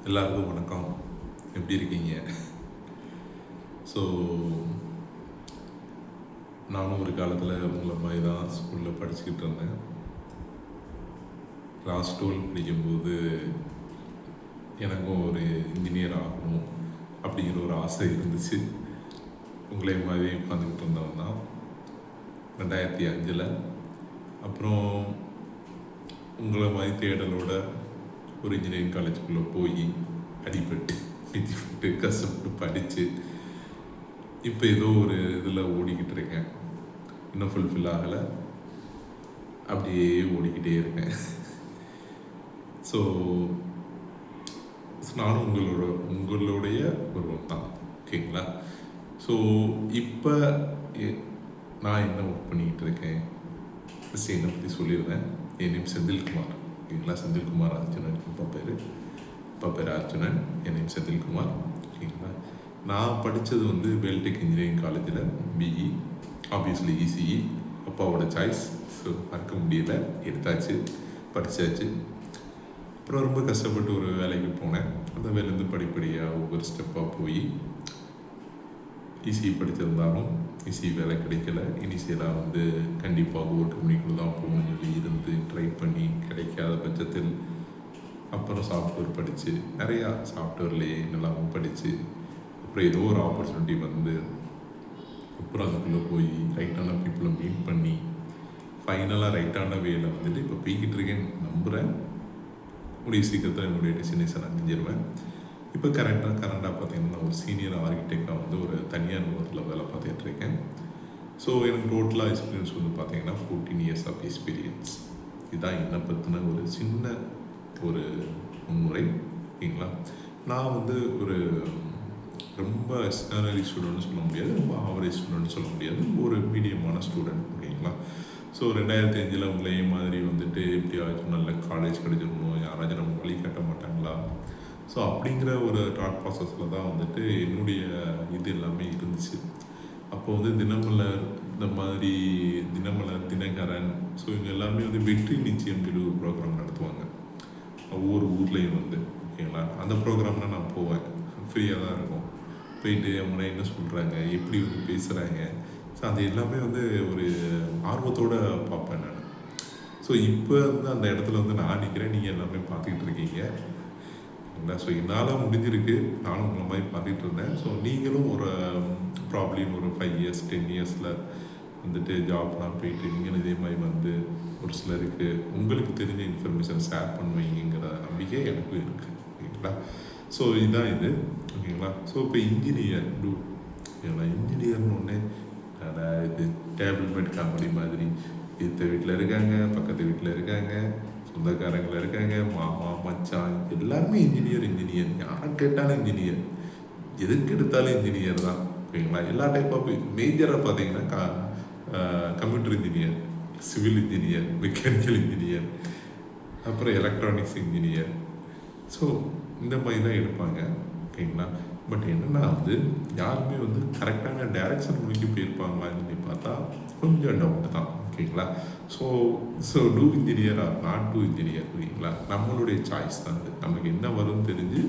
எல்லாருக்கும் வணக்கம். எப்படி இருக்கீங்க? ஸோ நானும் ஒரு காலத்தில் உங்களை மாதிரி தான் ஸ்கூலில் படிச்சுக்கிட்டு இருந்தேன். கிளாஸ் 12 படிக்கும்போது எனக்கும் ஒரு இன்ஜினியர் ஆகணும் அப்படிங்கிற ஒரு ஆசை இருந்துச்சு. உங்களே மாதிரி உட்காந்துக்கிட்டு இருந்தவன் தான் 2005. அப்புறம் உங்களை மாதிரி தேடலோட ஒரு இன்ஜினியரிங் காலேஜுக்குள்ளே போய் அடிபட்டு மிதிப்பட்டு கஷ்டப்பட்டு படித்து இப்போ ஏதோ ஒரு இதில் ஓடிக்கிட்டு இருக்கேன். இன்னும் ஃபுல்ஃபில் ஆகலை, அப்படியே ஓடிக்கிட்டே இருக்கேன். ஸோ நானும் உங்களுடைய ஒருவன் தான், ஓகேங்களா? ஸோ இப்போ நான் என்ன ஒர்க் பண்ணிக்கிட்டு இருக்கேன், ஃபஸ்ட்டு என்னை பற்றி சொல்லிடுறேன். என் நேம் செந்தில்குமார், ஓகேங்களா? செந்தில்குமார் அர்ஜுனன் இப்போ பேர் அர்ஜுனன். என் நேம் செந்தில்குமார், ஓகேங்களா? நான் படித்தது வந்து வேல்டெக் இன்ஜினியரிங் காலேஜில் பிஇ, ஆப்வியஸ்லி இசிஇ. அப்பாவோட சாய்ஸ், ஸோ மறக்க முடியலை, எடுத்தாச்சு, படித்தாச்சு. அப்புறம் ரொம்ப கஷ்டப்பட்டு ஒரு வேலைக்கு போனேன். அந்த வேலையிலேருந்து படிப்படியாக ஒவ்வொரு ஸ்டெப்பாக போய் இசிஇ படித்திருந்தாலும் இசிஇ வேலை கிடைக்கல. இனிஷியலாக வந்து கண்டிப்பாக ஒரு கம்பெனிக்குள்ளே தான் போகணும்னு சொல்லி இருந்து ட்ரை பண்ணி கிடைக்காத பட்சத்தில் அப்புறம் சாஃப்ட்வேர் படித்து நிறையா சாஃப்ட்வேர்லேயே நல்லாவும் படித்து அப்புறம் ஏதோ ஒரு ஆப்பர்ச்சுனிட்டி வந்து அப்புறம் அதுக்குள்ளே போய் ரைட்டான பீப்புளை மீட் பண்ணி ஃபைனலாக ரைட்டான வேலை வந்துட்டு இப்போ போய்கிட்டு இருக்கேன்னு நம்புகிறேன். முடிய சீக்கிரத்தில் என்னுடைய டெஸ்டினேஷன் அடைஞ்சிருவேன். இப்போ கரண்டாக பார்த்தீங்கன்னா ஒரு சீனியர் ஆர்கிடெக்டாக வந்து ஒரு தனியார் நிறுவனத்தில் வேலை பார்த்துட்டு இருக்கேன். ஸோ எனக்கு டோட்டலாக எக்ஸ்பீரியன்ஸ் வந்து பார்த்தீங்கன்னா 14 இயர்ஸ் ஆஃப் எக்ஸ்பீரியன்ஸ். இதுதான் என்னை பற்றின ஒரு சின்ன ஒரு முன்முறை, ஓகேங்களா? நான் வந்து ஒரு ரொம்ப எக்ஸ்ட்ரானரி ஸ்டூடெண்ட்னு சொல்ல முடியாது, ரொம்ப ஆவரேஜ் ஸ்டூடெண்ட்னு சொல்ல முடியாது, ஒரு மீடியமான ஸ்டூடெண்ட், ஓகேங்களா? ஸோ 2005 உங்களே மாதிரி வந்துட்டு எப்படியாச்சும் நல்ல காலேஜ் கிடைச்சிடணும், யாராச்சும் நம்ம வழி கட்ட மாட்டாங்களா, ஸோ அப்படிங்கிற ஒரு தாட் ப்ராசஸில் தான் வந்துட்டு என்னுடைய இது எல்லாமே இருந்துச்சு. அப்போ வந்து தினமலர், இந்த மாதிரி தினமலர், தினகரன், ஸோ இவங்க எல்லாருமே வந்து வெற்றி நிச்சயம் சொல்லி ஒரு ப்ரோக்ராம் நடத்துவாங்க ஒவ்வொரு ஊர்லேயும் வந்து, ஓகேங்களா? அந்த ப்ரோக்ராம்லாம் நான் போவேன், ஃப்ரீயாக தான் இருக்கும். போயிட்டு அவங்க என்ன சொல்கிறாங்க, எப்படி வந்து பேசுகிறாங்க, ஸோ அது எல்லாமே வந்து ஒரு ஆர்வத்தோடு பார்ப்பேன் நான். ஸோ இப்போ வந்து அந்த இடத்துல வந்து நான் நிற்கிறேன், நீங்கள் எல்லாமே பார்த்துக்கிட்டு இருக்கீங்க, ஓகேங்களா? ஸோ என்னால் முடிஞ்சிருக்கு, நானும் உங்களை மாதிரி பார்த்துக்கிட்டு இருந்தேன். ஸோ நீங்களும் ஒரு ப்ராப்ளம் ஒரு 5 இயர்ஸ் 10 இயர்ஸில் வந்துட்டு ஜாப்லாம் போயிட்டு நீங்களும் இதே மாதிரி வந்து ஒரு சிலருக்கு உங்களுக்கு தெரிஞ்ச இன்ஃபர்மேஷன் ஷேர் பண்ணுவீங்கிற நம்பிக்கை எனக்கும் இருக்குது, ஓகேங்களா? ஸோ இதுதான் இது, ஓகேங்களா? ஸோ இப்போ இன்ஜினியர் ஓகேங்களா? இன்ஜினியர்னு ஒன்று இது டேபிள் பெட் காமெடி மாதிரி இந்த வீட்டில் இருக்காங்க, பக்கத்து வீட்டில் இருக்காங்க, சொந்தக்காரங்களில் இருக்காங்க, மாமா மச்சான் எல்லாருமே இன்ஜினியர். யாரை கேட்டாலும் இன்ஜினியர், எதுக்கு எடுத்தாலும் இன்ஜினியர் தான், ஓகேங்களா? எல்லா டைப் ஆஃப் மேஜராக பார்த்தீங்கன்னா computer engineer, civil engineer, mechanical engineer, அப்புறம் எலக்ட்ரானிக்ஸ் இன்ஜினியர், ஸோ இந்த மாதிரி தான் எடுப்பாங்க, ஓகேங்களா? பட் என்னென்னா வந்து யாருமே வந்து கரெக்டான டைரக்ஷன் நோக்கி போயிருப்பாங்களான்னு சொல்லி பார்த்தா கொஞ்சம் டவுட் தான், ஓகேங்களா? So to engineer or not to engineer, ஓகேங்களா? நம்மளுடைய சாய்ஸ் தான் அது, நமக்கு என்ன வரும்னு தெரிஞ்சு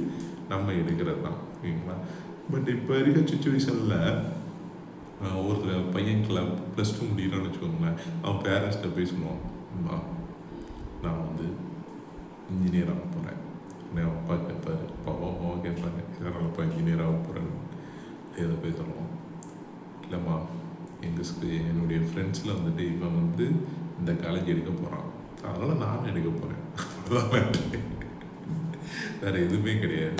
நம்ம எடுக்கிறது தான், ஓகேங்களா? பட் இப்போ இருக்க சுச்சுவேஷனில் ஒருத்தர் பையன் +2 முடிகிறான்னு வச்சுக்கோங்களேன், அவன் பேரண்ட்ஸ்கிட்ட போய் சொல்லுவான், நான் வந்து இன்ஜினியர் ஆக போகிறேன். என் அப்பா கேட்பார், அம்மா கேட்பாங்க, இதனால் அப்பா இன்ஜினியர் ஆக போகிறேன்னு எதை போய் சொல்லுவான், இல்லைம்மா என்னுடைய ஃப்ரெண்ட்ஸில் வந்துட்டு இவன் வந்து இந்த காலேஜ் எடுக்க போகிறான், அதனால் நானும் எடுக்க போகிறேன், அவ்வளோதான், வேறு எதுவுமே கிடையாது.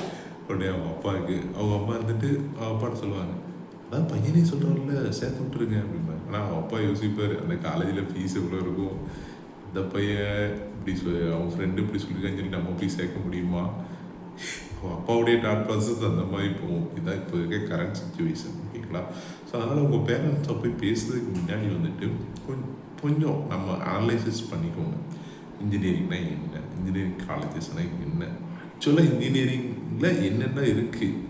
உடனே அவங்க அப்பாவுக்கு அவங்க அம்மா இருந்துட்டு அவங்க அப்பாட்ட சொல்லுவாங்க, அதான் பையனே சொல்கிறாங்கல்ல சேர்த்து விட்டுருங்க அப்படிம்பாங்க. ஆனால் அவங்க அப்பா யோசிப்பார், அந்த காலேஜில் ஃபீஸ் எவ்வளோ இருக்கும், இந்த பையன் இப்படி அவன் ஃப்ரெண்டு இப்படி சொல்லியிருக்கான்னு சொல்லி நம்ம போய் சேர்க்க முடியுமா, அப்பாவுடைய தாட் ப்ராசஸ் அந்த மாதிரி போகும். இதுதான் இப்போ இருக்க கரண்ட் சுச்சுவேஷன், ஓகேங்களா? ஸோ அதனால் உங்கள் பேரண்ட்ஸை போய் பேசுறதுக்கு முன்னாடி வந்துட்டு கொஞ்சம் நம்ம அனலைசிஸ் பண்ணிக்கோங்க. இன்ஜினியரிங்னா என்ன, இன்ஜினியரிங் காலேஜஸ்னால் என்ன, ஆக்சுவலாக இன்ஜினியரிங்கில் என்னென்ன இருக்குது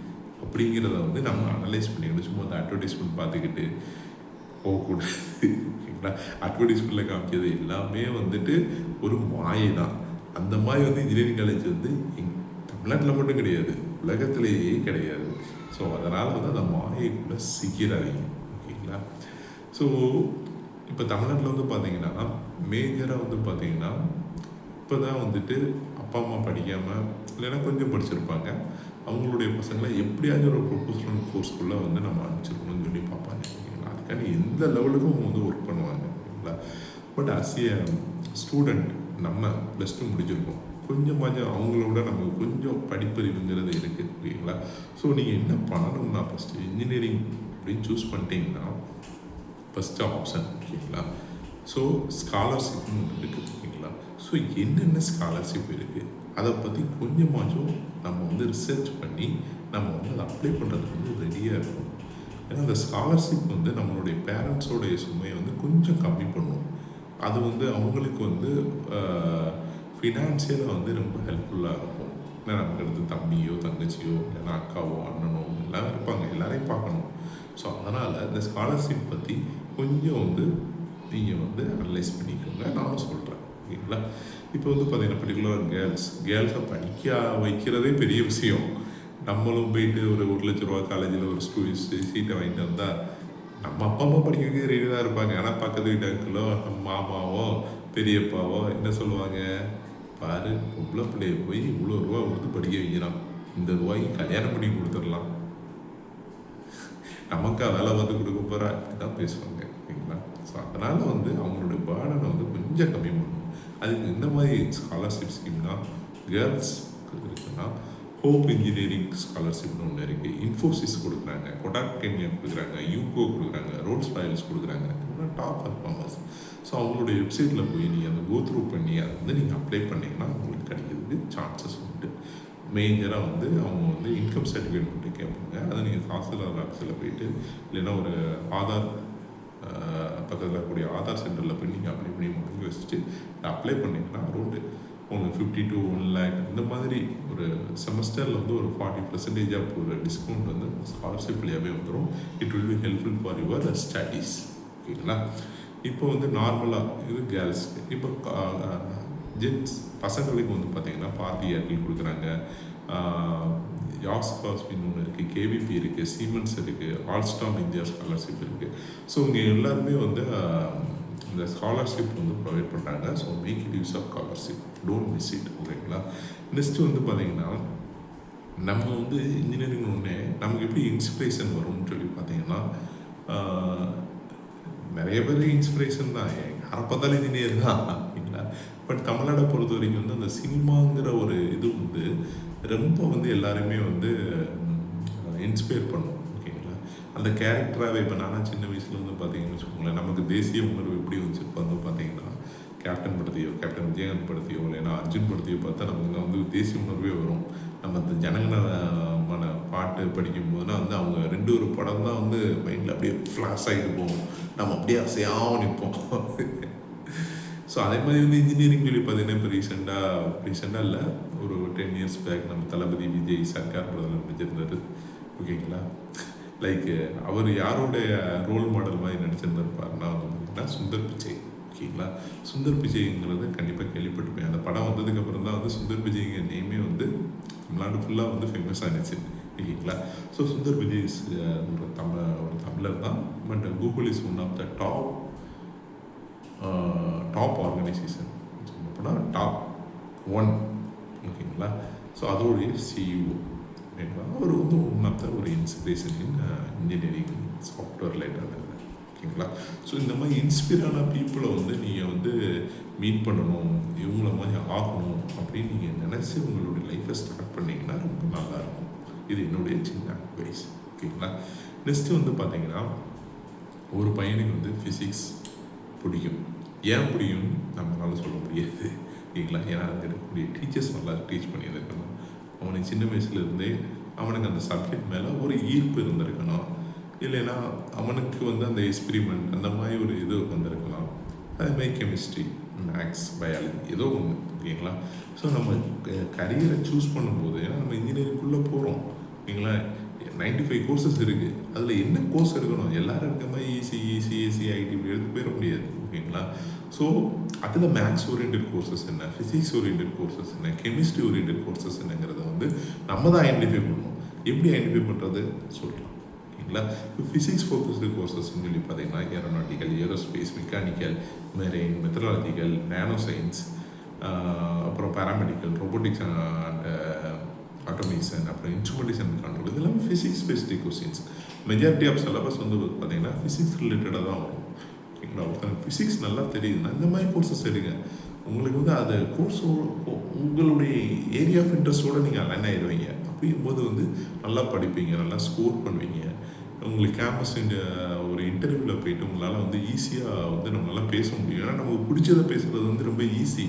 அப்படிங்கிறத வந்து நம்ம அனலைஸ் பண்ணிக்கணும். சும்மா அந்த அட்வர்டைஸ்மெண்ட் பார்த்துக்கிட்டு போகக்கூடாது, ஓகேங்களா? அட்வர்டைஸ்மெண்ட்டில் காமிக்கிறது எல்லாமே வந்துட்டு ஒரு மாயை தான். அந்த மாதிரி வந்து இன்ஜினியரிங் காலேஜ் வந்து தமிழ்நாட்டில் மட்டும் கிடையாது, உலகத்திலேயே கிடையாது. ஸோ அதனால் வந்து அந்த மாயைக்குள்ளே சிக்கிறாங்க. ஓகேங்களா? ஸோ இப்போ தமிழ்நாட்டில் வந்து பார்த்தீங்கன்னா மேஜராக வந்து பார்த்தீங்கன்னா இப்போ தான் வந்துட்டு அப்பா அம்மா படிக்காமல் இல்லைன்னா கொஞ்சம் படிச்சிருப்பாங்க, அவங்களுடைய பசங்களை எப்படியாச்சும் ஒரு ப்ரொஃபஷனல் கோர்ஸ்க்குள்ளே வந்து நம்ம அனுப்பிச்சிருக்கணும்னு சொல்லி பார்ப்பாங்க. ஓகேங்களா? அதுக்காண்டி எந்த லெவலுக்கும் அவங்க வந்து ஒர்க் பண்ணுவாங்க. ஓகேங்களா? பட் அஸ் ஏ ஸ்டூடெண்ட் நம்ம ப்ளஸ் டூ முடிச்சிருக்கோம், கொஞ்சம் அவங்களோட நமக்கு கொஞ்சம் படிப்பறிவுங்கிறது இருக்குது. ஓகேங்களா? ஸோ நீங்கள் என்ன பண்ணணும்னா ஃபஸ்ட்டு இன்ஜினியரிங் அப்படின்னு சூஸ் பண்ணிட்டீங்கன்னா ஃபஸ்ட்டு ஆப்ஷன். ஓகேங்களா? ஸோ ஸ்காலர்ஷிப்னு ஒன்று இருக்குது. ஓகேங்களா? ஸோ என்னென்ன ஸ்காலர்ஷிப் இருக்குது அதை பற்றி கொஞ்சமாச்சும் நம்ம வந்து ரிசர்ச் பண்ணி நம்ம வந்து அதை அப்ளை பண்ணுறதுக்கு வந்து ரெடியாக இருக்கணும். ஏன்னா அந்த ஸ்காலர்ஷிப் வந்து நம்மளுடைய பேரண்ட்ஸோடைய சுமையை வந்து கொஞ்சம் கம்மி பண்ணும். அது வந்து அவங்களுக்கு வந்து ஃபினான்ஷியலாக வந்து ரொம்ப ஹெல்ப்ஃபுல்லாக இருக்கும். ஏன்னா நமக்கு அடுத்து தம்பியோ தங்கச்சியோ இல்லைன்னா அக்காவோ அண்ணனோ எல்லாம் இருப்பாங்க, எல்லாரையும் பார்க்கணும். ஸோ அதனால் இந்த ஸ்காலர்ஷிப் பற்றி கொஞ்சம் வந்து நீங்கள் வந்து அனலைஸ் பண்ணிக்கோங்க, நானும் சொல்கிறேன். ஓகேங்களா? இப்போ வந்து பார்த்தீங்கன்னா பர்டிகுலர் கேர்ள்ஸை படிக்க வைக்கிறதே பெரிய விஷயம். நம்மளும் போயிட்டு ஒரு 1,00,000 ரூபா காலேஜில் ஒரு சீட்டை வாங்கிட்டு வந்தால் நம்ம அப்பா அம்மா படிக்க வைக்க ரெடி தான் இருப்பாங்க. ஆனால் பக்கத்து வீட்டு அங்கிளோ நம்ம மாமாவோ பெரியப்பாவோ என்ன சொல்லுவாங்க, பாரு பொம்பளை பிள்ளைய போய் இவ்வளோ ரூபா கொடுத்து படிக்க வைக்கிறான், இந்த ரூபாய்க்கு கல்யாணம் பண்ணி கொடுத்துடலாம், நமக்கா வேலை பார்த்து கொடுக்க போகிறா, இதுதான் பேசுவாங்க. ஓகேங்களா? ஸோ அதனால் வந்து அவங்களோட பேர்டனை வந்து கொஞ்சம் கம்மி பண்ணணும். அதுக்கு இந்த மாதிரி ஸ்காலர்ஷிப் ஸ்கீம்னா கேர்ள்ஸ் இருக்குன்னா ஹோப் இன்ஜினியரிங் ஸ்காலர்ஷிப்னு ஒன்று இருக்குது, இன்ஃபோசிஸ் கொடுக்குறாங்க, கொடாக் கென்யா கொடுக்குறாங்க, யூகோ கொடுக்குறாங்க, ரோல்ஸ் ராயல்ஸ் கொடுக்குறாங்க, இதெல்லாம் டாப் பர்ஃபார்மர்ஸ். ஸோ அவங்களுடைய வெப்சைட்டில் போய் நீங்கள் அதை கோ த்ரூ பண்ணி அதை வந்து நீங்கள் அப்ளை பண்ணிங்கன்னா உங்களுக்கு கிடைக்கிறதுக்கு சான்சஸ் உண்டு. மேஜராக வந்து அவங்க வந்து இன்கம் சர்டிஃபிகேட் மட்டும் கேட்பாங்க, அதை நீங்கள் தாசில்தார் ஆஃபீஸில் போயிட்டு இல்லைன்னா ஒரு ஆதார் பக்கத்தில் இருக்கக்கூடிய ஆதார் சென்டரில் போய் நீங்கள் அப்ளை பண்ணி முடிஞ்சு வச்சுட்டு அப்ளை பண்ணிங்கன்னா அரௌண்டு உங்களுக்கு 50 to 1 lakh இந்த மாதிரி ஒரு செமஸ்டரில் வந்து ஒரு 40% ஆஃப் ஒரு டிஸ்கவுண்ட் வந்து ஸ்காலர்ஷிப் வழியாகவே வந்துடும். It will be helpful for your studies. ஓகேங்களா? இப்போ வந்து நார்மலாக இது கேர்ள்ஸ்க்கு. இப்போ ஜென்ஸ் பசங்களுக்கு வந்து பார்த்திங்கன்னா பார்ட்டி ஏர்டெல் கொடுக்குறாங்க, யாஸ் காஸ்பின்னு ஒன்று இருக்குது, கேவிபி இருக்குது, சீமென்ஸ் இருக்குது, ஆல்ஸ்டாம் இந்தியா ஸ்காலர்ஷிப் இருக்குது. ஸோ இங்கே எல்லாருமே வந்து இந்த ஸ்காலர்ஷிப் வந்து ப்ரொவைட் பண்ணுறாங்க. So make it use of scholarship, don't miss it. ஓகேங்களா? நெக்ஸ்ட்டு வந்து பார்த்திங்கன்னா நம்ம வந்து இன்ஜினியரிங் ஒன்று நமக்கு எப்படி இன்ஸ்பிரேஷன் வரும்னு சொல்லி பார்த்தீங்கன்னா நிறைய பேர் இன்ஸ்பிரேஷன் தான், யாரை பார்த்தாலும் இன்ஜினியர் தான். ஓகேங்களா? பட் தமிழ்நாடை பொறுத்த வரைக்கும் வந்து அந்த சினிமாங்கிற ஒரு இது வந்து ரொம்ப வந்து எல்லாருமே வந்து இன்ஸ்பயர் பண்ணும். ஓகேங்களா? அந்த கேரக்டராகவே இப்போ நானும் சின்ன வயசில் வந்து பார்த்தீங்கன்னு வச்சுக்கோங்களேன், நமக்கு தேசிய உணர்வு எப்படி வந்துச்சு வந்து பார்த்தீங்கன்னா கேப்டன் படத்தையோ கேப்டன் விஜயகாந்த் படத்தையோ இல்லைன்னா அர்ஜுன் படத்தையோ பார்த்தா நமக்கு வந்து தேசிய உணர்வே வரும். நம்ம அந்த ஜனகணமன பாட்டு படிக்கும் போதுனா வந்து அவங்க ஒரு படம் தான் வந்து மைண்டில் அப்படியே ஃப்ளாஷ் ஆகிட்டு போவோம், நம்ம அப்படியே அசையாமல் நிற்போம். ஸோ அதே மாதிரி வந்து இன்ஜினியரிங் சொல்லி பார்த்தீங்கன்னா இப்போ ரீசெண்டாக இல்லை, ஒரு 10 years பேக் நம்ம தளபதி விஜய் சர்க்கார் படத்தில் நடிச்சிருந்தார். ஓகேங்களா? லைக் அவர் யாரோடைய ரோல் மாடல் மாதிரி நடிச்சிருந்திருப்பாருன்னா வந்து பார்த்தீங்கன்னா சுந்தர் பிச்சை. ஓகேங்களா? சுந்தர் பிச்சைங்கிறது கண்டிப்பாக கேள்விப்பட்டிருப்பேன். அந்த படம் வந்ததுக்கப்புறம் தான் வந்து சுந்தர் பிச்சைங்க நேமே வந்து தமிழ்நாடு ஃபுல்லாக வந்து ஃபேமஸ் ஆகிடுச்சு. ஓகேங்களா? ஸோ சுந்தர் பிச்சை ஒரு தமிழர் தான். But Google is one of the top organisation, அப்படின்னா டாப் 1. ஓகேங்களா? ஸோ அதோடைய சிஇஓ. ஓகேங்களா? அவர் வந்து ஒன் ஆஃப் த ஒரு இன்ஸ்பிரேஷன் இன் இன்ஜினியரிங் சாஃப்ட்வேர் லைட்டாக. ஓகேங்களா? ஸோ இந்த மாதிரி இன்ஸ்பியரான பீப்புளை வந்து நீங்கள் வந்து மீட் பண்ணணும், இவங்கள மாதிரி ஆகணும் அப்படின்னு நீங்கள் நினச்சி உங்களுடைய லைஃப்பை ஸ்டார்ட் பண்ணிங்கன்னா ரொம்ப நல்லாயிருக்கும். இது என்னுடைய சின்ன அட்வைஸ். ஓகேங்களா? நெக்ஸ்ட்டு வந்து பார்த்தீங்கன்னா ஒரு பையனுக்கு வந்து ஃபிசிக்ஸ் பிடிக்கும். ஏன் பிடிக்கும்னு நம்மளால சொல்ல முடியாது. ஓகேங்களா? ஏன்னா அது இருக்கக்கூடிய டீச்சர்ஸ் நல்லா டீச் பண்ணியிருக்கணும், அவனுக்கு சின்ன வயசுலேருந்தே அவனுக்கு அந்த சப்ஜெக்ட் மேலே ஒரு ஈர்ப்பு இருந்திருக்கணும், இல்லைன்னா அவனுக்கு வந்து அந்த எக்ஸ்பிரிமெண்ட் அந்த மாதிரி ஒரு இது வந்திருக்கலாம். அதேமாதிரி கெமிஸ்ட்ரி, மேக்ஸ், பயாலஜி ஏதோ ஒன்று. ஓகேங்களா? ஸோ நம்ம கரியரை சூஸ் பண்ணும்போது ஏன்னா நம்ம இன்ஜினியரிங்குள்ளே போகிறோம். ஓகேங்களா? 95 கோர்சஸ் இருக்குது, அதில் என்ன கோர்ஸ் எடுக்கணும், எல்லோரும் இருக்க மாதிரி இசிஇ, சிஎஸ்சி, ஐடி இப்படி எடுத்து போயிட முடியாது. ஓகேங்களா? ஸோ அதில் மேக்ஸ் ஓரியன்ட் கோர்சஸ் என்ன, ஃபிசிக்ஸ் ஓரியன்ட் கோர்சஸ் என்ன, கெமிஸ்ட்ரி ஓரியன்ட் கோர்சஸ் என்னங்கிறத வந்து நம்ம தான் ஐடென்டிஃபை பண்ணணும். எப்படி ஐடென்டிஃபை பண்ணுறது சொல்கிறோம் ஓகேங்களா. இப்போ ஃபிசிக்ஸ் ஃபோக்கஸ்டு கோர்சஸ்ன்னு சொல்லி பார்த்தீங்கன்னா aeronautical, aerospace, mechanical, marine, methodological, nano science, அப்புறம் பேராமெடிக்கல், ரோபோட்டிக்ஸ் அண்ட் ஆட்டோமேஷன், அப்புறம் இன்ஸ்ட்ருமெண்டேஷன் கண்ட்ரோல், இதெல்லாம் physics based questions. Majority of syllabus வந்து பார்த்தீங்கன்னா ஃபிசிக்ஸ் ரிலேட்டடாக தான் வரும் ஓகேங்களா. ஒருத்தர் ஃபிசிக்ஸ் நல்லா தெரியுதுன்னா இந்த மாதிரி கோர்சஸ் எடுங்க. உங்களுக்கு வந்து அது கோர்ஸோட உங்களுடைய ஏரியா ஆஃப் இன்ட்ரெஸ்ட்டோடு நீங்கள் அலைன் ஆகிடுவீங்க. அப்படிங்கும்போது வந்து நல்லா படிப்பீங்க, நல்லா ஸ்கோர் பண்ணுவீங்க. உங்களுக்கு கேம்பஸ் ஒரு இன்டர்வியூவில் போயிட்டு உங்களால் வந்து ஈஸியாக வந்து நம்மளால் பேச முடியும். ஏன்னா நமக்கு பிடிச்சதை பேசுகிறது வந்து ரொம்ப ஈஸி.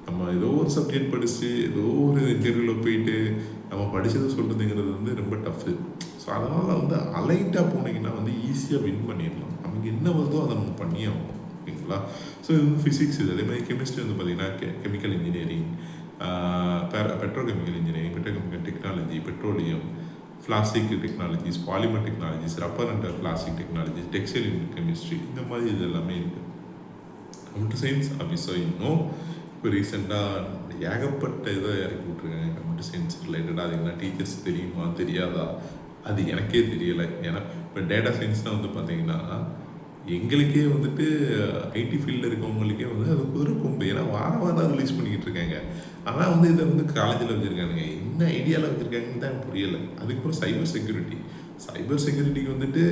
நம்ம ஏதோ ஒரு சப்ஜெக்ட் படித்து ஏதோ ஒரு இன்டர்வியூவில் போயிட்டு நம்ம படித்ததை சொல்கிறதுங்கிறது வந்து ரொம்ப டஃப்பு. ஸோ அதனால் வந்து அலைட்டாக போனீங்கன்னா வந்து ஈஸியாக வின் பண்ணிடலாம். நமக்கு என்ன வருதோ அதை நம்ம பண்ணியே ஆகணும் ஓகேங்களா. ஸோ இது வந்து ஃபிசிக்ஸ், இது அதே மாதிரி கெமிஸ்ட்ரி வந்து பார்த்திங்கன்னா chemical engineering, petrochemical engineering, petrochemical technology, petroleum, plastic technologies, polymer technologies, rubber and plastic technologies, textile chemistry, இந்த மாதிரி இது எல்லாமே இருக்குது. கம்ப்யூட்டர் சயின்ஸ் ஆஃபீஸர் இன்னும் இப்போ ரீசெண்டாக ஏகப்பட்ட இதை இறக்கி விட்ருக்காங்க கம்ப்யூட்டர் சயின்ஸ் ரிலேட்டடாக. அது என்ன டீச்சர்ஸ் தெரியுமா தெரியாதா அது எனக்கே தெரியலை. ஏன்னா இப்போ டேட்டா சயின்ஸ்னால் வந்து பார்த்தீங்கன்னா எங்களுக்கே வந்துட்டு ஐடி ஃபீல்டில் இருக்கவங்களுக்கே வந்து அது குதிரை கொம்பு. ஏன்னா வாரம் ரிலீஸ் பண்ணிக்கிட்டு இருக்காங்க. ஆனால் வந்து இதை வந்து காலேஜில் வச்சுருக்கானுங்க. என்ன ஐடியாவில் வச்சுருக்காங்கன்னு தான் புரியலை. அதுக்கப்புறம் சைபர் செக்யூரிட்டிக்கு வந்துட்டு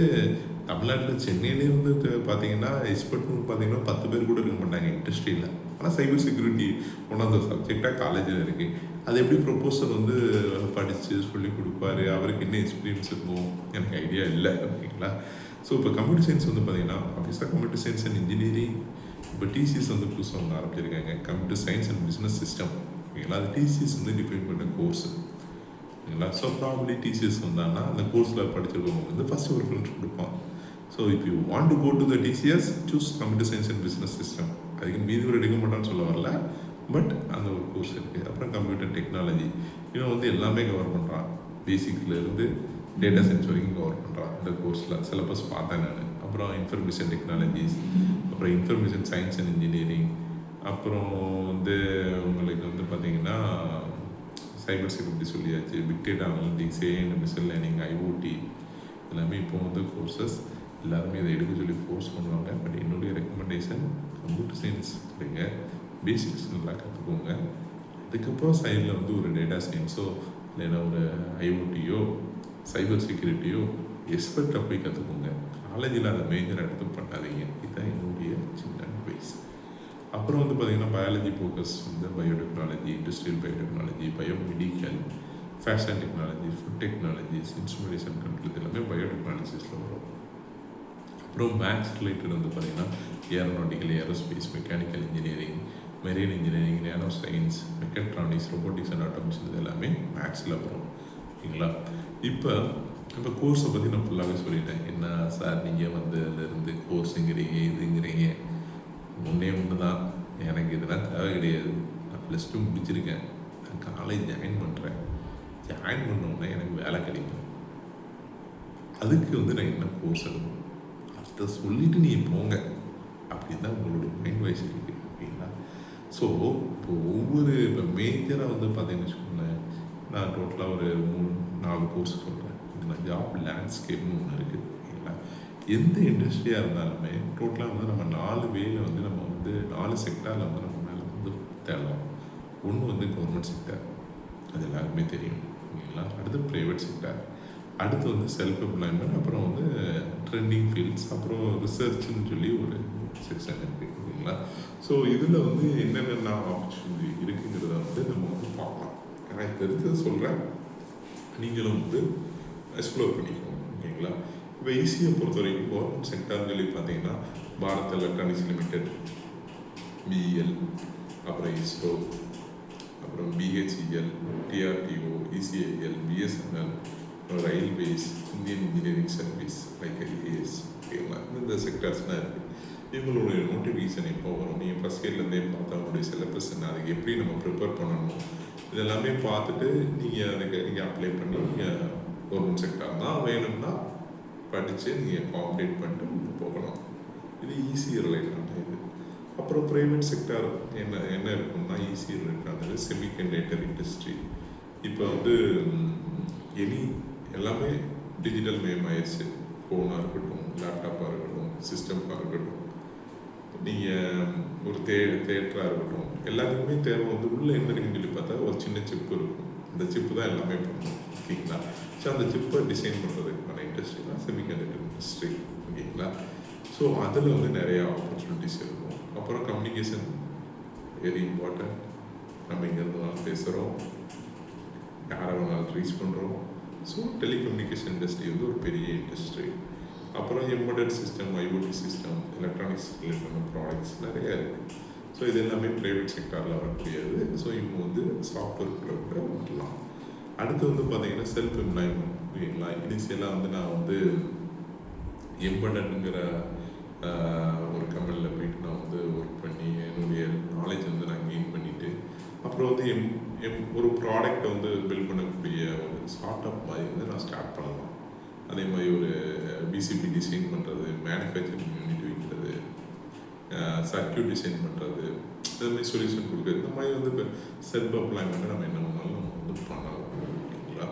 தமிழ்நாட்டில் சென்னையிலே வந்து பார்த்தீங்கன்னா எக்ஸ்பர்ட்னு பார்த்தீங்கன்னா 10 பேர் கூட இருக்க மாட்டாங்க இண்டஸ்ட்ரியில். ஆனால் cyber security one of the சப்ஜெக்டாக காலேஜில் இருக்குது. அது எப்படி ப்ரொபோசர் வந்து படித்து சொல்லி கொடுப்பாரு, அவருக்கு என்ன எக்ஸ்பீரியன்ஸ் இருக்கும் எனக்கு ஐடியா இல்லை ஓகேங்களா. ஸோ இப்போ கம்ப்யூட்டர் சயின்ஸ் வந்து பார்த்தீங்கன்னா ஆஃபீஸாக கம்ப்யூட்டர் சயின்ஸ் அண்ட் இன்ஜினியரிங், இப்போ டிசிஎஸ் வந்து புதுசாக ஒன்று ஆரம்பிச்சிருக்காங்க, computer science and business system ஓகேங்களா. அது டிசிஎஸ் வந்து டிஃபைன் பண்ண கோர்ஸ் ஓகேங்களா. ஸோ ப்ராபப்ளி டிசிஎஸ் வந்தாங்கன்னா அந்த கோர்ஸில் படிச்சிருக்கவங்க வந்து ஃபஸ்ட்டு ஒரு ப்ரிஃபரன்ஸ் கொடுப்பான். So if you want to go to the TCS choose computer science and business system. அதுக்கு மீதி ஒரு எடுக்க மாட்டான்னு சொல்ல வரல, பட் அந்த ஒரு கோர்ஸ் இருக்குது. அப்புறம் கம்ப்யூட்டர் டெக்னாலஜி, இவன் வந்து எல்லாமே கவர் பண்ணுறான். பேசிக்லேருந்து டேட்டா சயின்ஸ் வரைக்கும் கவர் பண்ணுறான் இந்த கோர்ஸில். சிலபஸ் பார்த்தேன் நான். அப்புறம் இன்ஃபர்மேஷன் டெக்னாலஜிஸ், அப்புறம் இன்ஃபர்மேஷன் சயின்ஸ் அண்ட் இன்ஜினியரிங், அப்புறம் வந்து உங்களுக்கு வந்து பார்த்திங்கன்னா சைபர் செக்யூரிட்டி சொல்லியாச்சு, big data analytics, and machine learning, IoT, எல்லாமே இப்போ வந்து கோர்சஸ். எல்லாருமே இதை எடுக்க சொல்லி ஃபோர்ஸ் பண்ணுவாங்க. பட் என்னுடைய ரெக்கமெண்டேஷன் கம்ப்யூட்டர் சயின்ஸ் படிங்க, பேசிக்ஸ் நல்லா கற்றுக்கோங்க. அதுக்கப்புறம் சைடில் வந்து ஒரு டேட்டா சயின்ஸோ இல்லைன்னா ஒரு ஐஓடியோ சைபர் செக்யூரிட்டியோ எக்ஸ்பர்ட்டாக போய் கற்றுக்கோங்க. காலேஜில் அதை மேஜர் எடுத்து பண்ணாதீங்க. இதுதான் என்னுடைய சின்ன அட்வைஸ். அப்புறம் வந்து பார்த்திங்கன்னா பயாலஜி ஃபோக்கஸ் வந்து biotechnology, industrial biotechnology, biomedical, fashion technology, food technologies, instrumentation control, எல்லாமே பயோடெக்னாலஜிஸில் வரும். அப்புறம் மேக்ஸ் ரிலேட்டட் வந்து பார்த்திங்கன்னா aeronautical, aerospace, mechanical engineering, மெரெயின் engineering, nano science, mechatronics, robotics and automation, இது எல்லாமே மேக்ஸில் வரும் ஓகேங்களா. இப்போ கோர்ஸை பற்றி நான் ஃபுல்லாகவே சொல்லிட்டேன். என்ன சார் நீங்கள் வந்து அதிலிருந்து கோர்ஸுங்கிறீங்க இதுங்கிறீங்க, ஒன்றே ஒன்று தான், எனக்கு இதெல்லாம் தேவை கிடையாது. நான் +2 முடிச்சிருக்கேன், நான் காலேஜ் ஜாயின் பண்ணுறேன், ஜாயின் பண்ணோன்னே எனக்கு வேலை கிடைக்கும், அதுக்கு வந்து நான் என்ன கோர்ஸ் எடுக்கணும் அதை சொல்லிவிட்டு நீங்கள் போங்க அப்படின்னு தான் உங்களுடைய மைண்ட் வாய்ஸ் இருக்குது ஓகேங்களா. ஸோ இப்போ ஒவ்வொரு இப்போ மேஜராக வந்து பார்த்தீங்கன்னு வச்சுக்கோங்களேன், நான் டோட்டலாக ஒரு 3-4 கோர்ஸ் சொல்கிறேன். இதில் ஜாப் லேண்ட்ஸ்கேப்னு ஒன்று இருக்குது ஓகேங்களா. எந்த இண்டஸ்ட்ரியாக இருந்தாலுமே டோட்டலாக வந்து நம்ம 4 வேல வந்து நம்ம வந்து 4 செக்டாரில் வந்து நம்ம மேலே வந்து தேடலாம். ஒன்று வந்து கவர்மெண்ட் செக்டார், அது எல்லாருக்குமே தெரியும் ஓகேங்களா. அடுத்து ப்ரைவேட் செக்டார், அடுத்து வந்து செல்ஃப் எம்ப்ளாய்மெண்ட், அப்புறம் வந்து ட்ரெண்டிங் ஃபீல்ட்ஸ், அப்புறம் ரிசர்ச்னு சொல்லி ஒரு செக்ஷன் இருக்குது ஓகேங்களா. ஸோ இதில் வந்து என்னென்ன ஆப்பர்ச்சுனிட்டி இருக்குங்கிறத வந்து நம்ம வந்து பார்க்கலாம். எனக்கு தெரிஞ்சதை சொல்கிறேன், நீங்களும் வந்து எக்ஸ்ப்ளோர் பண்ணிக்கோங்க ஓகேங்களா. இப்போ ஈஸியை பொறுத்த வரைக்கும் கவர்மெண்ட் செக்டார்னு சொல்லி பார்த்தீங்கன்னா பாரத் எலக்ட்ரானிக்ஸ் லிமிடெட், பிஇஎல், அப்புறம் இஸ்ரோ, அப்புறம் BHEL, DRDO, ECIL, BSNL, railways, Indian engineering service like IAS ஓகேங்களா. இந்த செக்டர்ஸ்லாம் இருக்குது. இவங்களுடைய நோட்டிஃபிகேஷன் எப்போ வரும், நீங்கள் ஃபஸ்ட் இயர்லேருந்தே பார்த்தா அவங்களுடைய சிலபஸ் என்ன, அதுக்கு எப்படி நம்ம ப்ரிப்பேர் பண்ணணும், இதெல்லாமே பார்த்துட்டு நீங்கள் அப்ளை பண்ணி நீங்கள் கவர்மெண்ட் செக்டார் தான் வேணும்னா படித்து நீங்கள் காம்படேட் பண்ணிட்டு போகலாம். இது ஈஸி ரிலேட்டடான இது. அப்புறம் ப்ரைவேட் செக்டார் என்ன இருக்குன்னா ஈஸி ரிலேட்டடானது செமிகண்டக்டர் இண்டஸ்ட்ரி, இப்போ வந்து எனி எல்லாமே டிஜிட்டல் மயமாயிடுச்சு. ஃபோனாக இருக்கட்டும், லேப்டாப்பாக இருக்கட்டும், சிஸ்டமாக இருக்கட்டும், நீங்கள் ஒரு தேட்டராக இருக்கட்டும், எல்லாத்துக்குமே தேவை வந்து உள்ளே என்ன இருக்குன்னு சொல்லி பார்த்தா ஒரு சின்ன சிப்பு இருக்கும். அந்த சிப்பு தான் எல்லாமே பண்ணணும். ஓகேங்களா? ஸோ அந்த சிப்பை டிசைன் பண்ணுறதுக்கான இண்டஸ்ட்ரி தான் செமிகண்டக்டர் இண்டஸ்ட்ரி. ஓகேங்களா? ஸோ அதில் வந்து நிறையா ஆப்பர்ச்சுனிட்டிஸ் இருக்கும். அப்புறம் கம்யூனிகேஷன் வெரி இம்பார்ட்டன்ட். நம்ம இங்கேருந்துனாலும் பேசுகிறோம், யாரை வேணாலும் ரீச் பண்ணுறோம். ஸோ டெலிகம்யூனிகேஷன் இண்டஸ்ட்ரி வந்து ஒரு பெரிய இண்டஸ்ட்ரி. அப்புறம் embedded system, IoT system, electronics ரிலேட்டடான ப்ராடக்ட்ஸ் நிறையா இருக்குது. ஸோ இது எல்லாமே ப்ரைவேட் செக்டாரில் வரக்கூடியது. ஸோ இவங்க வந்து சாஃப்ட்வேர்க்குள்ளே கூட வரலாம். அடுத்து வந்து பார்த்தீங்கன்னா செல்ஃப் எம்ப்ளாய்மெண்ட். ஓகேங்களா? இனிஷியலாக வந்து நான் வந்து எம்பெடட்ங்கிற ஒரு கம்பெனியில் போயிட்டு நான் வந்து ஒர்க் பண்ணி என்னுடைய நாலேஜ் வந்து நான் கெயின் பண்ணிவிட்டு அப்புறம் வந்து ஒரு ப்ராடக்டை வந்து பில்ட் பண்ணக்கூடிய ஒரு ஸ்டார்ட் அப் மாதிரி வந்து நான் ஸ்டார்ட் பண்ணலாம். அதே மாதிரி ஒரு பிசிபி டிசைன் பண்ணுறது, மேனுஃபேக்சரிங் யூனிட் வைக்கிறது, சர்க்யூட் டிசைன் பண்ணுறது, இதுமாதிரி சொல்யூஷன் கொடுக்குறது. இந்த மாதிரி வந்து இப்போ செல்ஃப் எம்ப்ளாய்மெண்ட்டை நம்ம என்ன பண்ணாலும் நம்ம வந்து பண்ணலாம். ஓகேங்களா?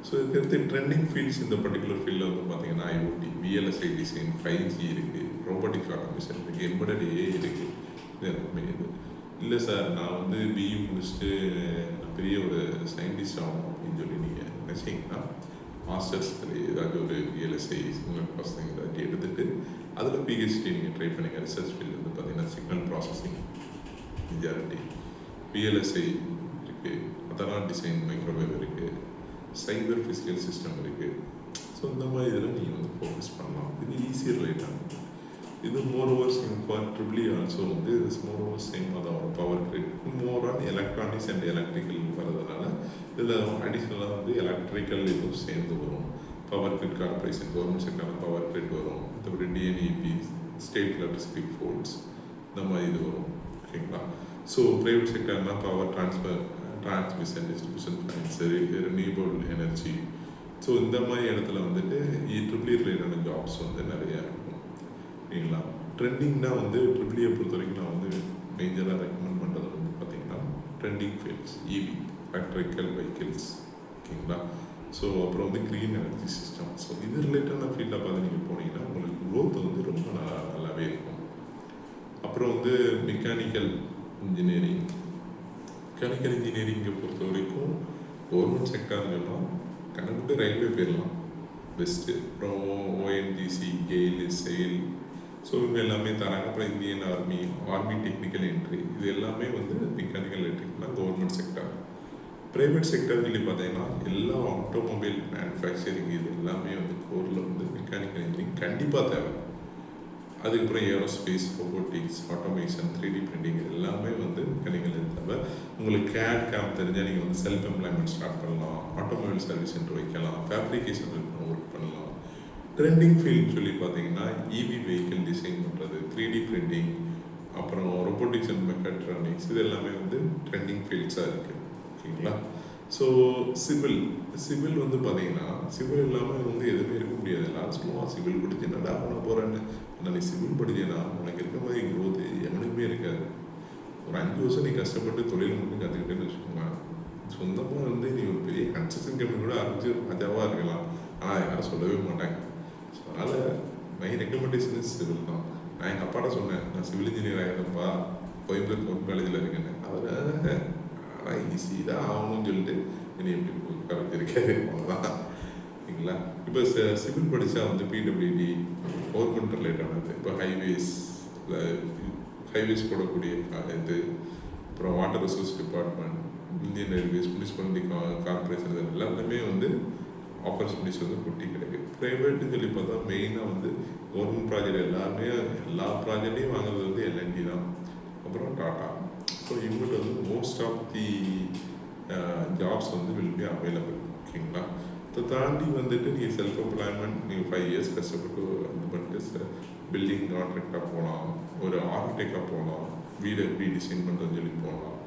ஸோ இதுக்கடுத்து ட்ரெண்டிங் ஃபீல்ட்ஸ் இந்த பர்டிகுலர் ஃபீல்டில் வந்து பார்த்தீங்கன்னா ஐஓடி, விஎல்எஸ்ஐ டிசைன், 5G இருக்குது, ரோபோட்டிக்ஸ் ஆட்டோமேஷன் இருக்குது, எம்பெடட் ஏஐ இருக்குது. இது எல்லாமே இது இல்லை சார், நான் வந்து பிஇ முடிச்சுட்டு பெரிய ஒரு சயின்டிஸ்ட் ஆகணும் அப்படின்னு சொல்லி நீங்கள் நினச்சிங்கன்னா மாஸ்டர்ஸ் ஏதாவது ஒரு விஎல்எஸ்ஐ சிக்னல் ப்ராசஸிங் ஏதாச்சும் எடுத்துகிட்டு அதில் பிஹெச்டி நீங்கள் ட்ரை பண்ணுங்கள். ரிசர்ச் ஃபீல்டு வந்து பார்த்தீங்கன்னா சிக்னல் ப்ராசஸிங் மெஜாரிட்டி, விஎல்எஸ்ஐ இருக்குது, அதெல்லாம் டிசைன், மைக்ரோவேவ் இருக்குது, சைபர் ஃபிசிக்கல் சிஸ்டம் இருக்குது. ஸோ இந்த மாதிரி இதில் நீங்கள் வந்து ஃபோக்கஸ் பண்ணலாம். இது ஈஸியர் ரிலேட்டாக. இது moreover same for triple also வந்து இஸ் மோர் ஓவர் சேம். அதான் power grid more on electronics and electrical வரதுனால இதில் அடிஷ்னலாக வந்து எலக்ட்ரிக்கல் இதுவும் சேர்ந்து வரும். பவர் கிரிட் கார்பரேஷன், கவர்மெண்ட் செக்டரில் பவர் கிரிட் வரும். மற்றபடி டிஎன்இபி, ஸ்டேட் எலக்ட்ரிசிட்டி போர்ட்ஸ், இந்த மாதிரி இது வரும். ஓகேங்களா? ஸோ ப்ரைவேட் செக்டர்னால் power transmission, distribution plans, renewable energy. So இந்த மாதிரி இடத்துல வந்துட்டு ட்ரிபிள் ரிலேட்டடான ஜாப்ஸ் வந்து நிறையா இருக்கும். ஓகேங்களா? ட்ரெண்டிங்னா வந்து ட்ரிபிளியை பொறுத்த வரைக்கும் நான் வந்து மேஜராக ரெக்கமெண்ட் பண்ணுறது வந்து பார்த்தீங்கன்னா ட்ரெண்டிங் ஃபீல்ட்ஸ், இவி, எலக்ட்ரிக்கல் வெஹிக்கிள்ஸ். ஓகேங்களா? ஸோ அப்புறம் வந்து க்ரீன் எனர்ஜி சிஸ்டம். ஸோ இது ரிலேட்டடான ஃபீல்டில் பார்த்து நீங்கள் போனீங்கன்னா உங்களுக்கு க்ரோத் வந்து ரொம்ப நல்லாவே இருக்கும். அப்புறம் வந்து மெக்கானிக்கல் இன்ஜினியரிங். மெக்கானிக்கல் இன்ஜினியரிங்கை பொறுத்த வரைக்கும் கவர்மெண்ட் செக்டார்லாம் கணக்கு ரயில்வே போயிடலாம் பெஸ்ட்டு. அப்புறம் ஓஎன்ஜிசி, கெயில், செயில், ஸோ இவங்க எல்லாமே தராங்க. அப்புறம் இந்தியன் ஆர்மி டெக்னிக்கல் என்ட்ரி, இது எல்லாமே வந்து மெக்கானிக்கல் எலக்ட்ரிக்னா கவர்மெண்ட் செக்டார். ப்ரைவேட் செக்டர் சொல்லி பார்த்தீங்கன்னா எல்லா ஆட்டோமொபைல் மேனுஃபேக்சரிங் இது எல்லாமே வந்து கோரில் வந்து மெக்கானிக்கல் இன்ஜினியரிங் கண்டிப்பாக தேவை. அதுக்கப்புறம் aerospace, robotics, automation, 3D printing எல்லாமே வந்து மெக்கானிக்கல் தேவை. உங்களுக்கு கேம் தெரிஞ்சால் நீங்கள் வந்து செல்ஃப் எம்ப்ளாய்மெண்ட் ஸ்டார்ட் பண்ணலாம், ஆட்டோமொபைல் சர்வீஸ் சென்டர் வைக்கலாம், ஃபேப்ரிகேஷன் ஒர்க் பண்ணலாம். ட்ரெண்டிங் ஃபீல்டு சொல்லி பார்த்தீங்கன்னா இவி வெஹிக்கிள் டிசைன் பண்ணுறது, 3D பிரிண்டிங், அப்புறம் ரோபோட்டிக்ஸ் அண்ட் மெக்காட்ரானிக்ஸ், இது எல்லாமே வந்து ட்ரெண்டிங் ஃபீல்ட்ஸாக இருக்குது. ஓகேங்களா? ஸோ சிவில் வந்து பார்த்தீங்கன்னா சிவில் இல்லாமல் வந்து எதுவுமே இருக்க முடியாது. எல்லாரும் சொல்லுவான் சிவில் படிச்சு என்னடா பண்ண போகிறேன்னு. ஆனால் நீ சிவில் படிச்சேன்னா உனக்கு இருக்க மாதிரி க்ரோத்து எவனுக்குமே இருக்காது. ஒரு 5 வருஷம் நீ கஷ்டப்பட்டு தொழில் மட்டும் கற்றுக்கிட்டேன்னு வச்சுக்கோங்க, சொந்தமாக வந்து நீ ஒரு பெரிய கன்ஸ்ட்ரக்ஷன் கம்பெனி கூட ஆரம்பிச்சு ராஜாவாக இருக்கலாம். ஆனால் யாரும் சொல்லவே மாட்டாங்க. ஸோ அதனால் மை ரெக்கமெண்டேஷன் சிவில் தான். நான் எங்கள் அப்பாட்ட சொன்னேன், நான் சிவில் இன்ஜினியர் ஆகிருந்தேன்ப்பா, கோயம்புத்தூர் கவர்மெண்ட் காலேஜில் இருக்கேன்னு. அவர் ஈஸி தான் ஆகணும்னு சொல்லிட்டு என்னை எப்படி கரைஞ்சிருக்காரு, அவ்வளோதான். ஓகேங்களா? இப்போ சிவில் படித்தா வந்து பிடபிள்யூடி, கவர்மெண்ட் ரிலேட்டானது, இப்போ ஹைவேஸ் போடக்கூடிய இது, அப்புறம் water resource department, Indian railways, municipality corporation, இது எல்லாத்துலேயுமே வந்து ஆப்பர்ச்சுனிட்டிஸ் வந்து குட்டி கிடைக்குது. ப்ரைவேட்டுன்னு சொல்லி பார்த்தா மெயினாக வந்து கவர்மெண்ட் ப்ராஜெக்ட் எல்லா ப்ராஜெக்டையும் வாங்குறது வந்து எல்என்டி தான், அப்புறம் டாடா. ஸோ இவங்ககிட்ட வந்து மோஸ்ட் ஆஃப் தி ஜாப்ஸ் வந்து வில் பி அவைலபிள். ஓகேங்களா? இதை தாண்டி வந்துட்டு நீங்கள் செல்ஃப் எம்ப்ளாய்மெண்ட், நீங்கள் 5 இயர்ஸ் கஷ்டப்பட்டு இது பண்ணிட்டு பில்டிங் கான்ட்ராக்டாக போகலாம், ஒரு ஆர்கிடெக்டாக போகலாம், வீடு எப்படி டிசைன் பண்ணுறதுன்னு சொல்லி போகலாம்,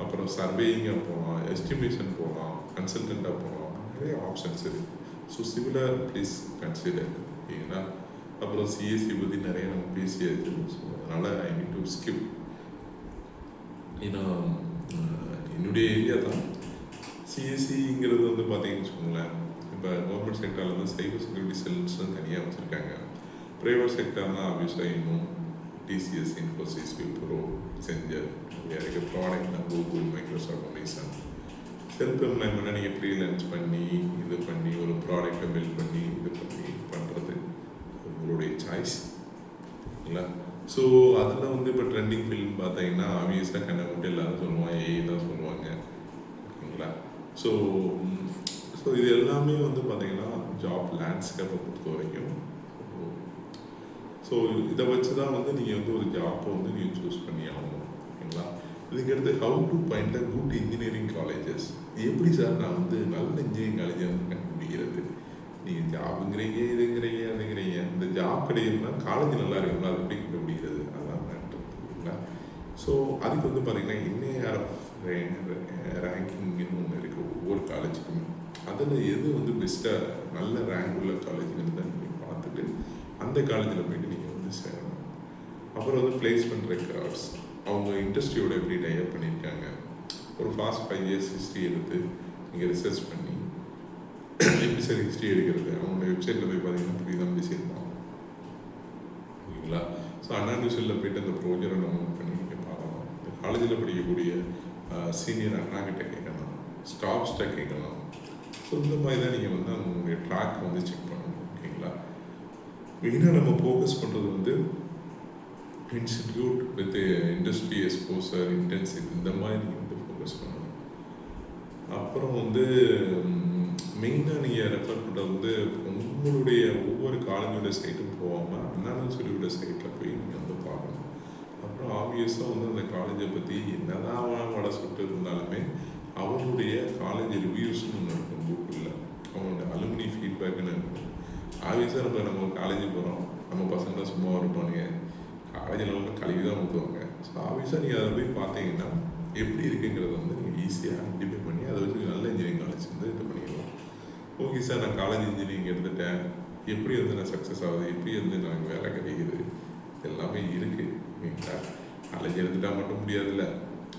அப்புறம் சர்வேயிங்காக போகலாம், எஸ்டிமேஷன் போகலாம், கன்சல்டண்ட்டாக போகலாம், நிறைய ஆப்ஷன்ஸ் இருக்குது. ஸோ சிவிலர் ப்ளீஸ் கன்சிடர். ஓகேங்களா? அப்புறம் சிஎஸ்சி பற்றி நிறைய நம்ம பேசியாச்சு. ஸோ அதனால் ஐ நீட் டு ஸ்கிப். ஏன்னா என்னுடைய ஏரியா தான் சிஎஸ்சிங்கிறது வந்து பார்த்தீங்கன்னு வச்சுக்கோங்களேன், இப்போ கவர்மெண்ட் செக்டாரில் வந்து சைபர் செக்யூரிட்டி செல்ஸ்னு தனியாக வச்சுருக்காங்க. ப்ரைவேட் செக்டார்னால் ஆப்வியஸாக இன்னும் டிசிஎஸ், இன்ஃபோசிஸ், விப்ரோ, செஞ்சர், நிறைய ப்ராடக்ட்னா கூகுள், மைக்ரோசாஃப்ட், அமேசான். செல்ஃப் எம்ப்ளாய்மெண்ட்டாக நீங்கள் ஃப்ரீலான்ஸ் பண்ணி இது பண்ணி ஒரு ப்ராடக்டை பில்ட் பண்ணி இது பண்ணி பண்ணுறது உங்களுடைய சாய்ஸ் இல்லை. ஸோ அதில் வந்து இப்போ ட்ரெண்டிங் ஃபீல்டுன்னு பார்த்தீங்கன்னா ஆப்வியஸாக கண்ணை எல்லாரும் சொல்லுவாங்க, ஏஐ தான் சொல்லுவாங்க. ஓகேங்களா? ஸோ ஸோ இது எல்லாமே வந்து பார்த்தீங்கன்னா ஜாப் லேண்ட்ஸ்கேப்பை பொறுத்த வரைக்கும் ஸோ இதை வச்சு தான் வந்து நீங்கள் வந்து ஒரு ஜாப்பை வந்து நீங்கள் சூஸ் பண்ணி ஆகணும். ஓகேங்களா? இதுக்கடுத்து how to find the good engineering colleges. எப்படி சார் நான் வந்து நல்ல இன்ஜினியரிங் காலேஜை வந்து கண்டுபிடிக்கிறது? நீங்கள் ஜாபுங்கிறீங்க, இதுங்கிறீங்க, அதுங்கிறீங்க. இந்த ஜாப் கிடைக்குதுன்னா காலேஜ் நல்லா இருக்குங்களா, அது எப்படி கண்டுபிடிக்கிறது? அதான் மேட்ரு. ஓகேங்களா? ஸோ அதுக்கு வந்து பார்த்தீங்கன்னா என்ஏஆர்எஃப் ரேங்கிங்னு ஒன்று இருக்குது ஒவ்வொரு காலேஜுக்குமே. அதில் எது வந்து பெஸ்ட்டாக நல்ல ரேங்க் உள்ள காலேஜுன்னு தான் நீங்கள் பார்த்துட்டு அந்த காலேஜில் போய்ட்டு நீங்கள் வந்து சேரணும். அப்புறம் வந்து பிளேஸ்மெண்ட் ரெக்கார்ட்ஸ், அவங்க இண்டஸ்ட்ரியோட எப்படி டைப் பண்ணியிருக்காங்க, ஒரு ஃபாஸ்ட் 5 years ஹிஸ்ட்ரி எடுத்து நீங்கள் ரிசர்ச் பண்ணி எப்படி சார் ஹிஸ்ட்ரி எடுக்கிறது, அவங்களோட வெப்சைட்டில் போய் பார்த்தீங்கன்னா புரியுதான் பேசியிருப்பாங்க. ஓகேங்களா? ஸோ அண்ணா நியூஸில் போய்ட்டு அந்த ப்ரோஜரை டவுன்லோட் பண்ணி நீங்கள் பார்க்கலாம். இந்த காலேஜில் படிக்கக்கூடிய சீனியர் அண்ணாக்கிட்ட கேட்கலாம், ஸ்டாஃப்ஸ்கிட்ட கேட்கலாம். ஸோ இந்த மாதிரி தான் நீங்கள் வந்து அவங்களுடைய ட்ராக் வந்து செக் பண்ணணும். ஓகேங்களா? மெயினாக நம்ம ஃபோக்கஸ் பண்ணுறது வந்து institute with industry exposure, intensive, இந்த மாதிரி நீங்கள் வந்து ஃபோக்கஸ் பண்ணணும். அப்புறம் வந்து மெயினாக நீங்கள் ரெஃபர் பண்ணுறது வந்து உங்களுடைய ஒவ்வொரு காலேஜோட சைட்டும் போகாமல் அண்ணா யூனிவர்சிட்டியோட சைட்டில் போய் நீங்கள் வந்து பார்க்கணும். அப்புறம் ஆப்வியஸாக வந்து அந்த காலேஜை பற்றி என்னதான் வடை சுட்டு இருந்தாலுமே அவங்களுடைய காலேஜ் ரிவ்யூஸ்னு ஒன்று இருக்கும் கூகுளில், அவங்களோட அலுமினி ஃபீட்பேக்குன்னு இருக்கும். ஆப்வியஸாக நம்ம காலேஜ் போகிறோம், நம்ம பசங்க சும்மா இருப்பானுங்க, காலேஜில் வந்து கல்வி தான் ஊற்றுவாங்க. ஸோ ஆப்வியஸாக நீங்கள் அதை போய் பார்த்தீங்கன்னா எப்படி இருக்குங்கிறத வந்து நீங்கள் ஈஸியாக ஐடென்டிஃபை பண்ணி அதை வச்சு நல்ல இன்ஜினியரிங் காலேஜ் வந்து இது பண்ணிடலாம். ஓகே சார், நான் காலேஜ் இன்ஜினியரிங் எடுத்துட்டேன், எப்படி வந்து நான் சக்ஸஸ் ஆகுது, எப்படி வந்து எனக்கு வேலை கிடைக்குது, எல்லாமே இருக்குது. ஓகேங்களா? காலேஜ் எடுத்துட்டால் மட்டும் முடியாதுல்ல.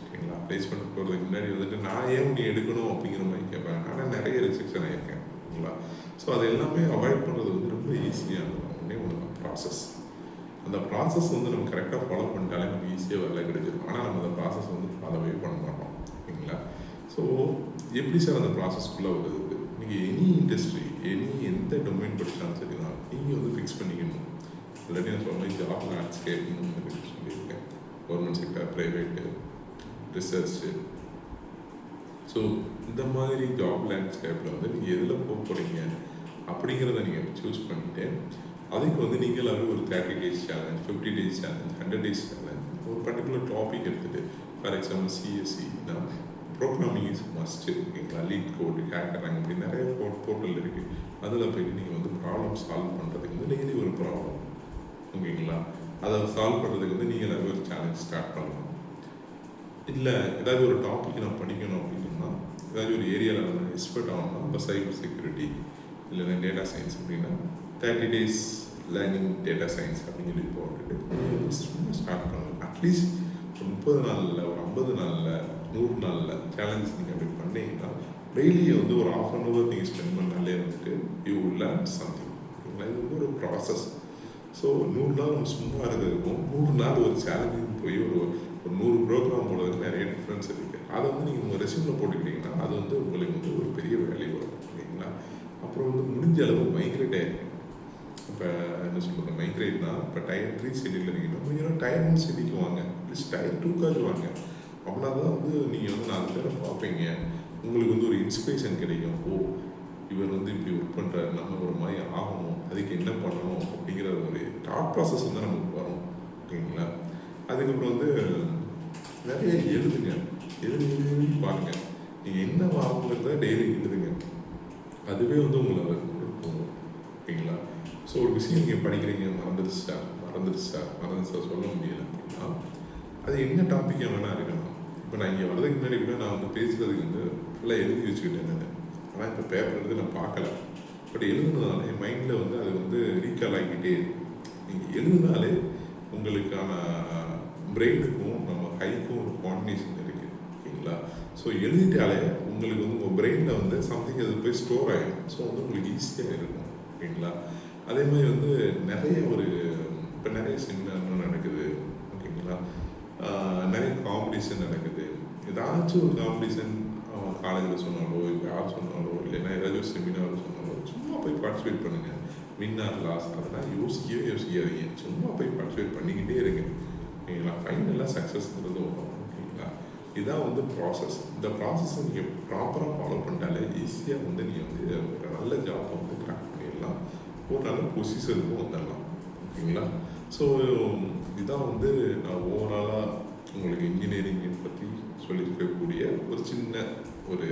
ஓகேங்களா? பிளேஸ்மெண்ட் போகிறதுக்கு முன்னாடி வந்துட்டு நான் ஏன் நீ எடுக்கணும் அப்படிங்கிற மாதிரி கேட்பேன். ஆனால் நிறைய ரெஸ்ட்ரிக்ஷன் ஆகியிருக்கேன். ஓகேங்களா? ஸோ அது எல்லாமே அவாய்ட் பண்ணுறது வந்து ரொம்ப ஈஸியானது. ஒன்றே ஒன்று ப்ராசஸ். அந்த ப்ராசஸ் வந்து நம்ம கரெக்டாக ஃபாலோ பண்ணிட்டாலே நமக்கு ஈஸியாக வேலை கிடைச்சிடும். ஆனால் நம்ம அந்த ப்ராசஸ் வந்து ஃபாலோவே பண்ண மாட்டோம். ஓகேங்களா? ஸோ எப்படி சார் அந்த ப்ராசஸ்க்குள்ளே வருது? நீங்கள் எனி இண்டஸ்ட்ரி, எந்த டொமைன் படித்தாலும் சரி தான் நீங்கள் வந்து ஃபிக்ஸ் பண்ணிக்கணும். இல்லாட்டி நான் சொன்ன ஜாப் லேண்ட்ஸ்கேப்னு சொல்லியிருக்கேன். Government sector, private, research. So இந்த மாதிரி ஜாப் லேண்ட்ஸ்கேப்பில் வந்து நீங்கள் எதில் போக போகிறீங்க அப்படிங்கிறத நீங்கள் சூஸ் பண்ணிவிட்டு அதுக்கு வந்து நீங்களாவே ஒரு 30 days challenge, 50 days challenge, 100 days challenge, ஒரு பர்டிகுலர் டாபிக் எடுத்துகிட்டு, ஃபார் எக்ஸாம்பிள் சிஎஸ்சினா ப்ரோக்ராமிங் இஸ் மஸ்ட்டு. ஓகேங்களா? லீட் கோடு, ஹேக்கர் ரேங்க், இப்படி நிறைய போர்ட்டல் இருக்குது. அதில் போய்ட்டு நீங்கள் வந்து ப்ராப்ளம் சால்வ் பண்ணுறதுக்கு வந்து டெய்லி ஒரு ப்ராப்ளம். ஓகேங்களா? அதை சால்வ் பண்ணுறதுக்கு வந்து நீங்களாவே ஒரு சேலஞ்ச் ஸ்டார்ட் பண்ணலாம். இல்லை ஏதாவது ஒரு டாபிக் நான் படிக்கணும் அப்படின்னா, ஏதாவது ஒரு ஏரியாவில் நான் எக்ஸ்பர்ட் ஆகணும்னா, இப்போ சைபர் செக்யூரிட்டி இல்லைன்னா டேட்டா சயின்ஸ் அப்படின்னா 30 days லேர்னிங் டேட்டா சயின்ஸ் அப்படின்னு சொல்லி போட்டுட்டு சும்மா ஸ்டார்ட் பண்ணலாம். அட்லீஸ்ட் ஒரு 30 நாளில், ஒரு 50 நாளில், 100 நாளில் சேலஞ்ச் நீங்கள் அப்படி பண்ணீங்கன்னா டெய்லி வந்து ஒரு 1/2 hour நீங்கள் ஸ்பெண்ட் பண்ணாலே வந்துட்டு யூ லேர்ன் சம்திங். ஓகேங்களா? இது வந்து ஒரு ப்ராசஸ். ஸோ 100 நாள் நம்ம சும்மா இருக்கிறதுக்கும் 100 நாள் ஒரு சேலஞ்சுக்கு போய் ஒரு 100 ப்ரோக்ராம் போடுறதுக்கு நிறைய டிஃப்ரென்ஸ் இருக்குது. அதை வந்து நீங்கள் உங்கள் ரெஸ்யூமில் போட்டுக்கிட்டிங்கன்னா அது வந்து உங்களுக்கு வந்து ஒரு பெரிய வேல்யூ வரும். ஓகேங்களா? அப்புறம் வந்து முடிஞ்ச அளவு மைக்ரேட் ஆகிருக்கு. இப்போ என்ன சொல்கிறது, மைக்ரேட்னா இப்போ டயர் 3 சிட்டியில் இருக்கீங்கன்னா நீங்கள் டயர் 1 சிட்டிக்கு வாங்க, ப்ளஸ் டயர் 2க்காவது வாங்க. அப்படின்னா தான் வந்து நீங்கள் வந்து 4 பேரை பார்ப்பீங்க, உங்களுக்கு வந்து ஒரு இன்ஸ்பிரேஷன் கிடைக்கும். ஓ, இவர் வந்து இப்படி ஒர்க் பண்ணுறாரு, நம்ம ஒரு மாதிரி ஆகணும், அதுக்கு என்ன பண்ணணும் அப்படிங்கிற ஒரு தாட் ப்ராசஸ் வந்து நமக்கு வரும். ஓகேங்களா? அதுக்கப்புறம் வந்து நிறைய எழுதுங்க, எழுதி பாருங்கள். நீங்கள் என்ன ஆகுங்கிறத டெய்லி எழுதுங்க. அதுவே வந்து உங்களை போகும். ஓகேங்களா? ஸோ ஒரு விஷயம் நீங்கள் படிக்கிறீங்க, மறந்துடுச்சா சொல்ல முடியலை அப்படின்னா அது என்ன டாப்பிக்காக வேணால் இருக்கலாம். இப்போ நான் இங்கே வரதுக்கு முன்னாடி கூட நான் வந்து பேசுகிறதுக்கு வந்து ஃபுல்லாக எழுதி வச்சுக்கிட்டேன் நான். ஆனால் இப்போ பேப்பர் எடுத்து நான் பார்க்கல. பட் எழுதுனதுனால என் மைண்டில் வந்து அது வந்து ரீகால் ஆகிக்கிட்டே இருக்கு. நீங்கள் எழுதுனாலே உங்களுக்கான பிரெயினுக்கும் நம்ம கைக்கும் ஒரு கோஆர்டினேஷன் இருக்குது. ஓகேங்களா? ஸோ எழுதிட்டாலே உங்களுக்கு வந்து உங்கள் பிரெயினில் வந்து சம்திங் அது போய் ஸ்டோர் ஆகிடும். ஸோ வந்து உங்களுக்கு ஈஸியாக இருக்கும். ஓகேங்களா? அதே மாதிரி வந்து நிறைய இப்போ நிறைய செமினார்லாம் நடக்குது. ஓகேங்களா? நிறைய காம்படிஷன் நடக்குது. ஏதாச்சும் ஒரு காம்படிஷன் காலேஜில் சொன்னாலோ, இப்போ யார் சொன்னாலோ, இல்லைன்னா ஏதாச்சும் ஒரு செமினார் சொன்னாலோ, சும்மா போய் பார்ட்டிசிபேட் பண்ணுங்கள். வின் ஆர் லாஸ் அதெல்லாம் யோசிக்காதீங்க. சும்மா போய் பார்ட்டிசிபேட் பண்ணிக்கிட்டே இருங்க. ஓகேங்களா? ஃபைனலாக சக்ஸஸ்ங்கிறது வரும். ஓகேங்களா? இதுதான் வந்து ப்ராசஸ். இந்த ப்ராசஸை நீங்கள் ப்ராப்பராக ஃபாலோ பண்ணிட்டாலே ஈஸியாக வந்து நீங்கள் வந்து ஒரு நல்ல ஜாப் வந்து கிராக் பண்ணிடலாம். ஒரு நல்ல பொசிஷனுக்கும் வந்துடலாம். ஓகேங்களா? ஸோ இதுதான் வந்து நான் ஓவராலாக உங்களுக்கு இன்ஜினியரிங்கை பற்றி சொல்லியிருக்கக்கூடிய ஒரு சின்ன ஒரு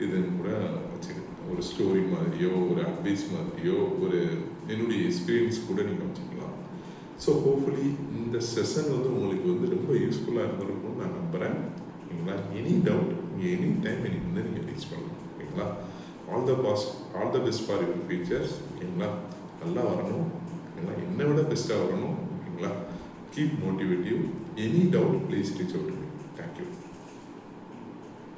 இதுன்னு கூட வச்சுக்கோங்க. ஒரு ஸ்டோரி மாதிரியோ, ஒரு அட்வைஸ் மாதிரியோ, ஒரு என்னுடைய எக்ஸ்பீரியன்ஸ் கூட நீங்கள் வச்சுக்கலாம். ஸோ ஹோப்ஃபுல்லி இந்த செஷன் வந்து உங்களுக்கு வந்து ரொம்ப யூஸ்ஃபுல்லாக இருந்திருக்கும்னு நான் நம்புகிறேன். ஓகேங்களா? எனி டவுட் நீங்கள் எனி டைம் எனக்கு வந்து நீங்கள் ரீச் பண்ணலாம். ஓகேங்களா? All the best for your futures. ஓகேங்களா? நல்லா வரணும். ஓகேங்களா? என்னை விட பெஸ்ட்டாக வரணும். ஓகேங்களா? Keep motivative. Any doubt please reach out to me. Thank you.